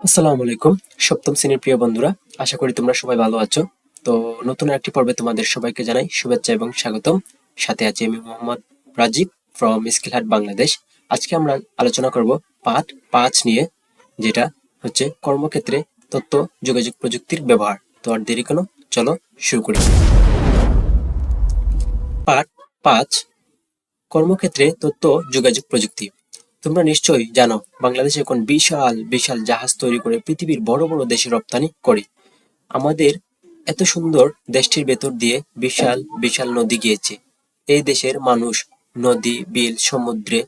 আসসালামু আলাইকুম। সপ্তম শ্রেণীর প্রিয় বন্ধুরা, আশা করি তোমরা সবাই ভালো আছো। তো নতুন একটি পর্বে তোমাদের সবাইকে জানাই শুভেচ্ছা এবং স্বাগতম। সাথে আছি আমি মোহাম্মদ রাজীব ফ্রম স্কিল হাট বাংলাদেশ। আজকে আমরা আলোচনা করব পার্ট 5 নিয়ে, যেটা হচ্ছে কর্মক্ষেত্রে তথ্য যোগাযোগ প্রযুক্তির ব্যবহার। তো আর দেরি কেন, চলো শুরু করি। পার্ট 5, কর্মক্ষেত্রে তথ্য যোগাযোগ প্রযুক্তি। তোমরা নিশ্চয়ই জানো, বাংলাদেশ এখন বিশাল বিশাল জাহাজ তৈরি করে পৃথিবীর বড় বড় দেশে রপ্তানি করে। আমাদের এত সুন্দর দেশটির ভেতর দিয়ে বিশাল বিশাল নদী গিয়েছে। এই দেশের মানুষ নদী, বিল, সমুদ্রে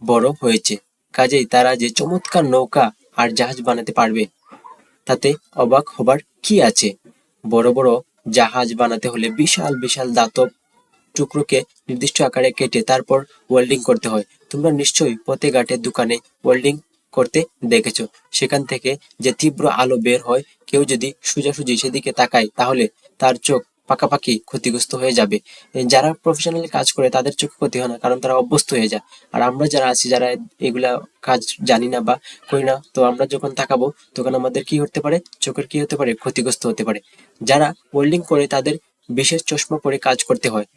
বড় হয়েছে। কাজেই তারা যে চমৎকার নৌকা আর জাহাজ বানাতে পারবে, তাতে অবাক হবার কি আছে। বড় বড় জাহাজ বানাতে হলে বিশাল বিশাল ধাতব টুকরোকে নির্দিষ্ট আকারে কেটে তারপর ওয়েল্ডিং করতে হয়। তোমরা নিশ্চয়ই পথে ঘাটে দোকানে ওয়েল্ডিং করতে দেখেছো। সেখান থেকে যে তীব্র আলো বের হয়, কেউ যদি সোজাসুজি সেদিকে তাকায় তাহলে তার চোখ পাকাপাকি ক্ষতিগ্রস্ত হয়ে যাবে। যারা প্রফেশনালি কাজ করে তাদের চোখ ক্ষতি হয় না, কারণ তারা অভ্যস্ত হয়ে যায়। আর আমরা যারা আছি, যারা এগুলা কাজ জানি না বা করি না, তো আমরা যখন তাকাবো তখন আমাদের কি হতে পারে, চোখের কি হতে পারে, ক্ষতিগ্রস্ত হতে পারে। যারা ওয়েল্ডিং করে তাদের বিশেষ চশমা পরে কাজ করতে হয়।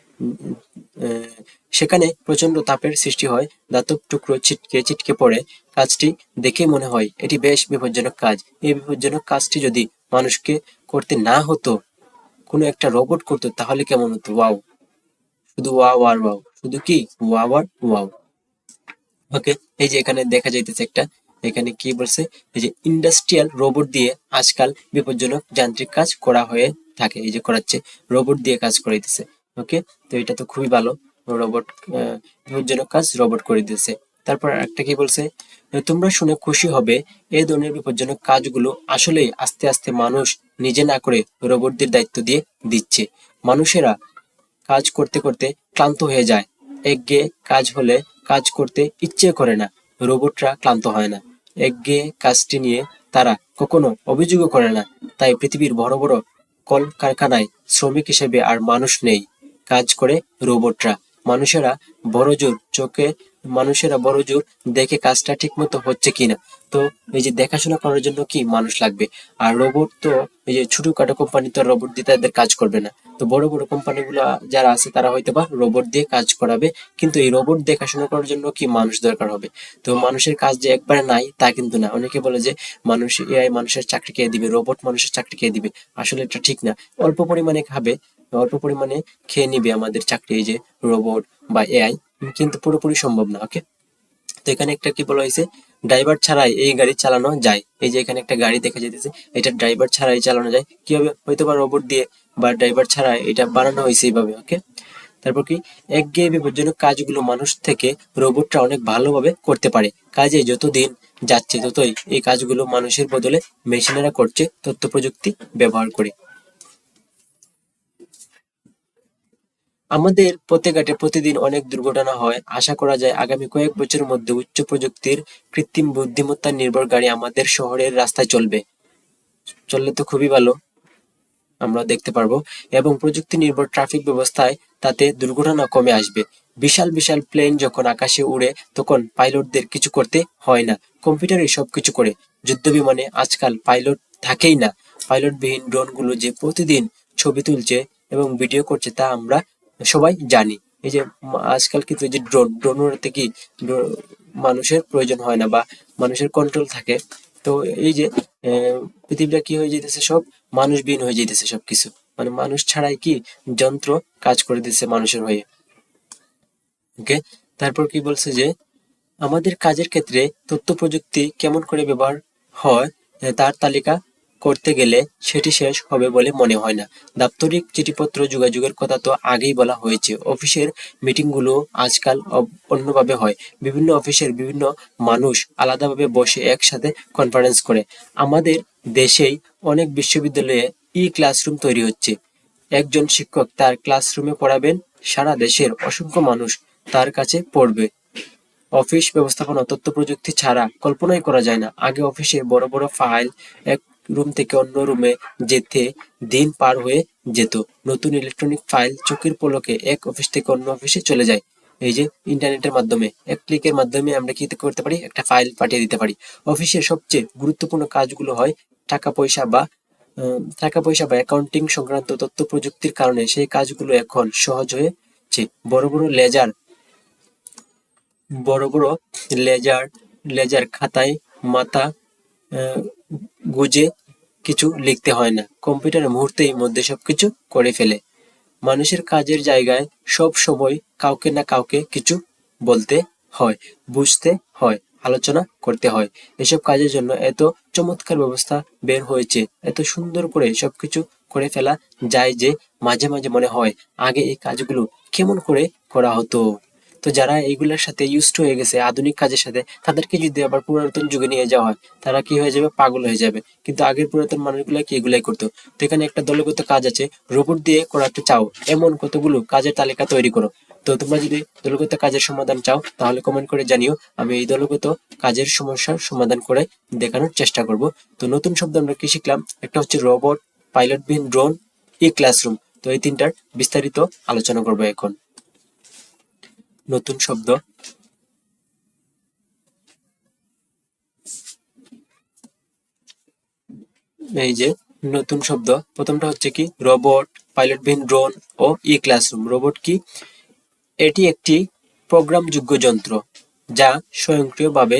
সেখানে প্রচন্ড তাপের সৃষ্টি হয়, ধাতব টুকরো ছিটকে ছিটকে পড়ে। কাজটি দেখে মনে হয় এটি বেশ বিপজ্জনক কাজ। এই বিপজ্জনক কাজটি যদি মানুষকে করতে না হতো, কোনো একটা রোবট করতো, তাহলে কেমন হতো? ওয়াও, শুধু ওয়াও আর ওয়াও, শুধু কি ওয়াও আর ওয়াও। ওকে, এই যে এখানে দেখা যাইতেছে একটা, এখানে কি বলছে, এই যে ইন্ডাস্ট্রিয়াল রোবট দিয়ে আজকাল বিপজ্জনক যান্ত্রিক কাজ করা হয়ে থাকে। এই যে করাচ্ছে, রোবট দিয়ে কাজ করাইতেছে। ওকে, তো এটা তো খুবই ভালো। রোবট, বিপজ্জনক কাজ রোবট করে দিতেছে। তারপর একটা কি বলছে, তোমরা শুনে খুশি হবে, এই ধরনের বিপজ্জনক কাজগুলো আসলেই আস্তে আস্তে মানুষ নিজে না করে রোবটদের দায়িত্ব দিয়ে দিচ্ছে। মানুষেরা কাজ করতে করতে ক্লান্ত হয়ে যায়। একঘেয়ে কাজ হলে কাজ করতে ইচ্ছে করে না। রোবটরা ক্লান্ত হয় না। একঘেয়ে কাজটি নিয়ে তারা কখনো অভিযোগও করে না। তাই পৃথিবীর বড় বড় কলকারখানায় শ্রমিক হিসেবে আর মানুষ নেই, কাজ করে রোবটরা। মানুষেরা বড়জোর চোখে মানুষেরা বড়জোর দেখে কাজটা ঠিক মতো হচ্ছে কিনা। তো এই যে দেখাশোনা করার জন্য কি মানুষ লাগবে। আর রোবট তো, এই যে ছোটখাটো কোম্পানি তো রোবট দিয়ে তাদের কাজ করবে না। তো বড় বড় কোম্পানিগুলো যারা আছে তারা হয়তো বা রোবট দিয়ে কাজ করাবে, কিন্তু এই রোবট দেখাশোনা করার জন্য কি মানুষ দরকার হবে। তো মানুষের কাজ যে একবারে নাই তা কিন্তু না। অনেকে বলে যে মানুষ, এআই মানুষের চাকরি খেয়ে দিবে, রোবট মানুষের চাকরি খেয়ে দিবে। আসলে এটা ঠিক না। অল্প পরিমাণে খাবে, অল্প পরিমাণে খেয়ে নিবে আমাদের চাকরি, এই যে রোবট বা এআই, কিন্তু পুরোপুরি সম্ভব না। ওকে, তো এখানে একটা কি বলা হয়েছে, ড্রাইভার ছাড়াই এই গাড়ি চালানো যায়। এই যে এখানে একটা গাড়ি দেখা যাইতেছে, এটা ড্রাইভার ছাড়াই চালানো যায়। কিভাবে? হয়তো বা রোবট দিয়ে বা ড্রাইভার ছাড়া এটা বানানো হয়েছে এইভাবে। ওকে, তারপর কি, একঘেয়ে বিপজ্জনক কাজগুলো মানুষ থেকে রোবটরা অনেক ভালোভাবে করতে পারে। কাজে যতদিন যাচ্ছে ততই এই কাজগুলো মানুষের বদলে মেশিনেরা করছে, তথ্য প্রযুক্তি ব্যবহার করে। আমাদের পথে ঘাটে প্রতিদিন অনেক দুর্ঘটনা হয়। আশা করা যায় আগামী কয়েক বছরের মধ্যে উচ্চ প্রযুক্তির কৃত্রিম বুদ্ধিমত্তা নির্ভর গাড়ি আমাদের শহরের রাস্তায় চলবে। চললে তো খুবই ভালো, আমরা দেখতে পারবো। এবং প্রযুক্তি নির্ভর ট্রাফিক ব্যবস্থায় তাতে দুর্ঘটনা কমে আসবে। বিশাল বিশাল প্লেন যখন আকাশে উড়ে, তখন পাইলটদের কিছু করতে হয় না, কম্পিউটারই সবকিছু করে। যুদ্ধ বিমানে আজকাল পাইলট থাকেই না। পাইলটবিহীন ড্রোনগুলো যে প্রতিদিন ছবি তুলছে এবং ভিডিও করছে তা আমরা সবাই জানি। এই যে আজকাল কিন্তু এই যে ড্রোন উড়াতে কি মানুষের প্রয়োজন হয় না, বা মানুষের কন্ট্রোল থাকে। তো এই যে পৃথিবীটা কি হয়ে যেতেছে, সব মানুষবিহীন হয়ে যেতেছে সবকিছু। মানে মানুষ ছাড়াই কি যন্ত্র কাজ করে দিচ্ছে মানুষের হয়ে। ওকে, তারপর কি বলছে যে আমাদের কাজের ক্ষেত্রে তথ্য প্রযুক্তি কেমন করে ব্যবহার হয়, তার তালিকা করতে গেলে সেটি শেষ হবে বলে মনে হয় না। দাপ্তরিক চিঠিপত্র যোগাযোগের কথা তো আগেই বলা হয়েছে। অফিসের মিটিংগুলো আজকাল অন্যভাবে হয়। বিভিন্ন অফিসের বিভিন্ন মানুষ আলাদাভাবে বসে একসাথে কনফারেন্স করে। আমাদের দেশেই অনেক বিশ্ববিদ্যালয়ে ক্লাসরুম তৈরি হচ্ছে। একজন শিক্ষক তার ক্লাসরুমে পড়াবেন, সারা দেশের অসংখ্য মানুষ তার কাছে পড়বে। অফিস ব্যবস্থাপনা তথ্য প্রযুক্তি ছাড়া কল্পনাই করা যায় না। আগে অফিসে বড় বড় ফাইল এক রুম থেকে অন্য রুমে যেতে দিন পার হয়ে যেত। নতুন ইলেকট্রনিক ফাইল চোখের পলকে এক অফিস থেকে অন্য অফিসে চলে যায়। এই যে ইন্টারনেটের মাধ্যমে এক ক্লিকের মাধ্যমে আমরা কি করতে পারি, একটা ফাইল পাঠিয়ে দিতে পারি। অফিসের সবচেয়ে গুরুত্বপূর্ণ কাজগুলো হয় টাকা পয়সা বা অ্যাকাউন্টিং সংক্রান্ত তথ্য প্রযুক্তির কারণে সেই কাজগুলো এখন সহজ হয়েছে। বড় বড় বড় বড় লেজার লেজার খাতায় মাথা আহ, গুজে কিছু লিখতে হয় না, কম্পিউটার মুহূর্তেই মধ্যে সবকিছু করে ফেলে। মানুষের কাজের জায়গায় সব সময় কাউকে না কাউকে কিছু বলতে হয়, বুঝতে হয়, আলোচনা করতে হয়। এসব কাজের জন্য এত চমৎকার ব্যবস্থা বের হয়েছে, এত সুন্দর করে সবকিছু করে ফেলা যায় যে মাঝে মাঝে মনে হয় আগে এই কাজগুলো কেমন করে করা হতো। তো যারা এইগুলোর সাথে ইউজড হয়ে গেছে আধুনিক কাজের সাথে, তাদেরকে যদি আবার পুরাতন যুগে নিয়ে যাওয়া হয়, তারা কি হয়ে যাবে, পাগল হয়ে যাবে। কিন্তু আগের পুরাতন মানুষগুলা কি এগুলাই করতো। তো এখানে একটা দলগত কাজ আছে, রোবট দিয়ে করাতে চাও এমন কতগুলো কাজের তালিকা তৈরি করো। তো তোমরা যদি দলগত কাজের সমাধান চাও তাহলে কমেন্ট করে জানিও, আমি এই দলগত কাজের সমস্যার সমাধান করে দেখানোর চেষ্টা করব। তো নতুন শব্দ আমরা কি শিখলাম, একটা হচ্ছে রোবট, পাইলটবিহীন ড্রোন, ই ক্লাসরুম। তো এই তিনটার বিস্তারিত আলোচনা করব এখন। নতুন শব্দ, এই যে নতুন শব্দ, প্রথমটা হচ্ছে কি রোবট, পাইলটবিহীন ড্রোন ও ই ক্লাসরুম। রোবট কি? এটি একটি প্রোগ্রামযোগ্য যন্ত্র যা স্বয়ংক্রিয়ভাবে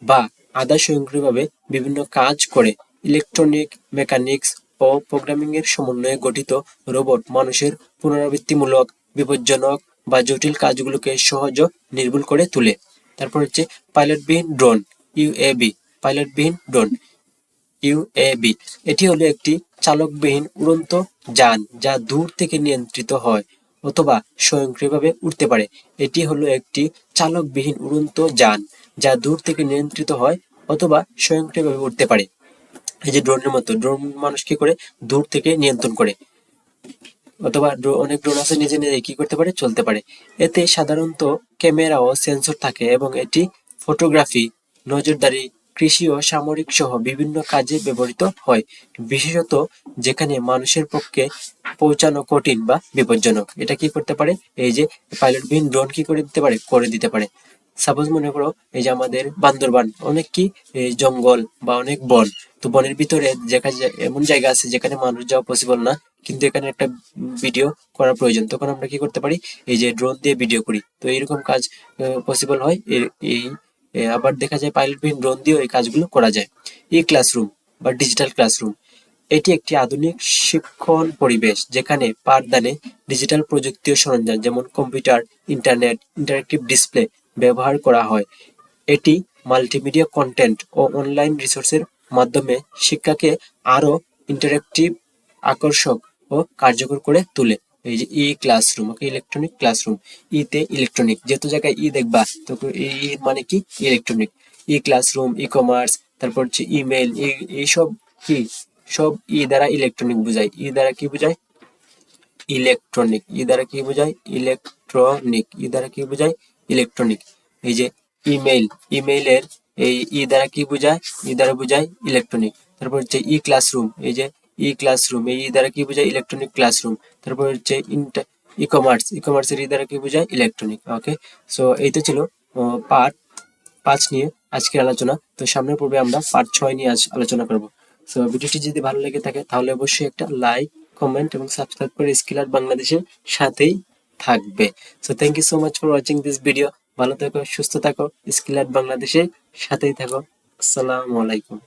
বা আধা স্বয়ংক্রিয়ভাবে বিভিন্ন কাজ করে। ইলেকট্রনিক, মেকানিক্স ও প্রোগ্রামিং এর সমন্বয়ে গঠিত রোবট মানুষের পুনরাবৃত্তিমূলক, বিপজ্জনক বা জটিল কাজগুলোকে সহজ ও নির্ভুল করে তোলে। তারপর হচ্ছে পাইলটবিহীন ড্রোন, ইউএভি। পাইলটবিহীন ড্রোন, ইউএভি, এটি হলো একটি চালকবিহীন উড়ন্ত যান যা দূর থেকে নিয়ন্ত্রিত হয় অথবা স্বয়ংক্রিয়ভাবে উড়তে পারে। এটি হলো একটি চালকবিহীন উড়ন্ত যান যা দূর থেকে নিয়ন্ত্রিত হয় অথবা স্বয়ংক্রিয়ভাবে উড়তে পারে। এই যে ড্রোনের মতো, ড্রোন মানুষ কি করে, দূর থেকে নিয়ন্ত্রণ করে, অথবা অনেক ড্রোন আছে নিজে নিজে কি করতে পারে, চলতে পারে। এতে সাধারণত ক্যামেরা ও সেন্সর থাকে এবং এটি ফটোগ্রাফি, নজরদারি, কৃষি ও সামরিক সহ বিভিন্ন কাজে ব্যবহৃত হয়, বিশেষত যেখানে মানুষের পক্ষে পৌঁছানো কঠিন বা বিপজ্জনক। এটা কি করতে পারে, এই যে পাইলটবিহীন ড্রোন কি করে দিতে পারে। সাপোজ মনে করো এই যে আমাদের বান্দরবান অনেক কি এই জঙ্গল বা অনেক বন, তো বনের ভিতরে এমন জায়গা আছে যেখানে মানুষ যাওয়া পসিবল না, কিন্তু এখানে একটা ভিডিও করার প্রয়োজন, তখন আমরা কি করতে পারি, এই যে ড্রোন দিয়ে ভিডিও করি। তো এরকম কাজ পসিবল হয় এই আবার দেখা যায় পাইলটবিহীন ড্রোন দিয়েও এই কাজগুলো করা যায়। এই ক্লাসরুম বা ডিজিটাল ক্লাসরুম, এটি একটি আধুনিক শিক্ষণ পরিবেশ যেখানে পাঠদানে ডিজিটাল প্রযুক্তি ও সরঞ্জাম যেমন কম্পিউটার, ইন্টারনেট, ইন্টারেক্টিভ ডিসপ্লে ব্যবহার করা হয়। এটি মাল্টিমিডিয়া কন্টেন্ট ও অনলাইন রিসোর্সের মাধ্যমে শিক্ষাকে আরো ইন্টারেক্টিভ, আকর্ষক ও কার্যকর করে তোলে। এই যে ই ক্লাসরুম, ওকে, ইলেকট্রনিক ক্লাসরুম। ইতে ইলেকট্রনিক, যেহেতু জায়গায় ই দেখবা তো ই মানে কি, ইলেকট্রনিক। ই ক্লাসরুম, ই কমার্স, তারপর হচ্ছে ইমেল, এইসব কি, সব ই দ্বারা ইলেকট্রনিক বোঝায়। ই দ্বারা কি বোঝায়, ইলেকট্রনিক। ই দ্বারা কি বোঝায়, ইলেকট্রনিক। ই দ্বারা কি বোঝায়, ইলেকট্রনিক। এই যে ইমেইল, ইমেইলের এই ই দ্বারা কি বোঝায়, ই দ্বারা বোঝায় ইলেকট্রনিক। তারপর হচ্ছে ই ক্লাসরুম, এই যে ই ক্লাসরুম, এই ই দ্বারা কি বোঝায়, ইলেকট্রনিক ক্লাসরুম। তারপর হচ্ছে ই কমার্স, ই কমার্সের ই দ্বারা কি বোঝায়, ইলেকট্রনিক। ওকে, সো এই তো ছিল পার্ট 5 নিয়ে আজকের আলোচনা। তো সামনের পর্বে আমরা পার্ট 6 নিয়ে আজ আলোচনা করব। সো ভিডিওটি যদি ভালো লেগে থাকে তাহলে অবশ্যই একটা লাইক, কমেন্ট এবং সাবস্ক্রাইব করে স্কিল আর্ট বাংলাদেশের সাথেই থাকবে। So thank you so much for watching this video. ভালো থাকো, সুস্থ থাকো, স্কিল আর্ট বাংলাদেশের সাথেই থাকো। আসসালামু আলাইকুম।